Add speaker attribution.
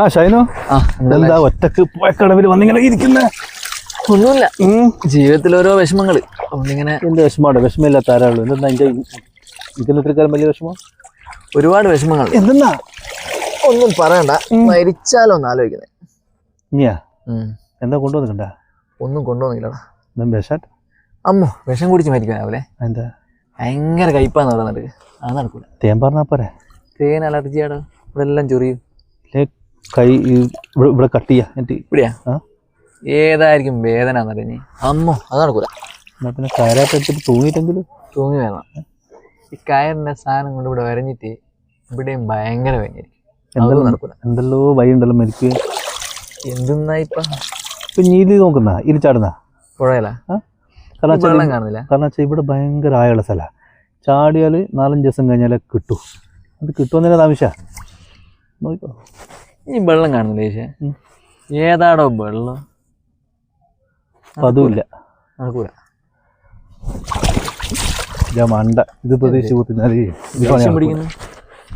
Speaker 1: ആ ഷൈനു, എന്താ ഒറ്റക്ക് പോയക്കടവിൽ വന്നിങ്ങനെ ഇരിക്കുന്ന?
Speaker 2: ഒന്നുമില്ല, ജീവിതത്തിൽ ഓരോ വിഷമങ്ങള്. അതുകൊണ്ടിങ്ങനെ.
Speaker 1: എന്ത് വിഷമമാണ്? വിഷമമില്ലാത്ത ആരാളു? എന്താ ഇരിക്കുന്നത്രക്കാലം വലിയ വിഷമം?
Speaker 2: ഒരുപാട് വിഷമങ്ങൾ.
Speaker 1: എന്തെന്നാ?
Speaker 2: ഒന്നും പറയണ്ട, മരിച്ചാലോ ഒന്ന് ആലോചിക്കുന്നത്.
Speaker 1: ഇനിയാ എന്താ കൊണ്ടുവന്നിട്ടുണ്ടാ?
Speaker 2: ഒന്നും കൊണ്ടുവന്നില്ലടാ.
Speaker 1: വിഷാട്ട്
Speaker 2: അമ്മോ, വിഷം കുടിച്ച് മരിക്കാനാവൂലേ?
Speaker 1: എന്താ?
Speaker 2: ഭയങ്കര കയ്പാന്ന് പറയുന്നത്. അത് നടക്കൂല.
Speaker 1: തേൻ പറഞ്ഞാ പോരെ?
Speaker 2: തേൻ അലർജിയാടോ, ഇവിടെ എല്ലാം ചൊറിയും.
Speaker 1: കൈ ഇവിടെ കട്ട് ചെയ്യാ.
Speaker 2: ഇവിടെയാ? ഏതായിരിക്കും വേദന എന്നറിഞ്ഞ്. അമ്മോ, അത് നടക്കൂല.
Speaker 1: പിന്നെ കയറായിട്ട് എടുത്തിട്ട് തൂങ്ങിയിട്ടെങ്കിലും.
Speaker 2: തൂങ്ങി വേണം. ഈ കയറിന്റെ സാധനം കൊണ്ട് ഇവിടെ വരഞ്ഞിട്ട് ഇവിടെയും ഭയങ്കര വേദനയായിരിക്കും. നടക്കൂല.
Speaker 1: എന്തല്ലോ വഴി ഉണ്ടല്ലോ മരിക്കുക.
Speaker 2: എന്തെന്നാ ഇപ്പൊ
Speaker 1: നീതി നോക്കുന്ന ഇരിച്ചാടുന്ന
Speaker 2: പുഴയല്ല? വെള്ളം കാണുന്നില്ല.
Speaker 1: കാരണം വെച്ചാൽ ഇവിടെ ഭയങ്കര ആയുള്ള സ്ഥലമാണ്. ചാടിയാൽ 4-5 ദിവസം കഴിഞ്ഞാലേ കിട്ടൂ. അത് കിട്ടുമെന്നതിന് ആവശ്യ നോക്കോ.
Speaker 2: ഈ വെള്ളം കാണുന്നില്ല ചേച്ചി? ഏതാടോ വെള്ളം?
Speaker 1: അതുമില്ല,
Speaker 2: നടക്കൂല.
Speaker 1: മണ്ട ഇത് പ്രതീക്ഷിച്ച് കുത്തിനാല്
Speaker 2: പിടിക്കുന്നു.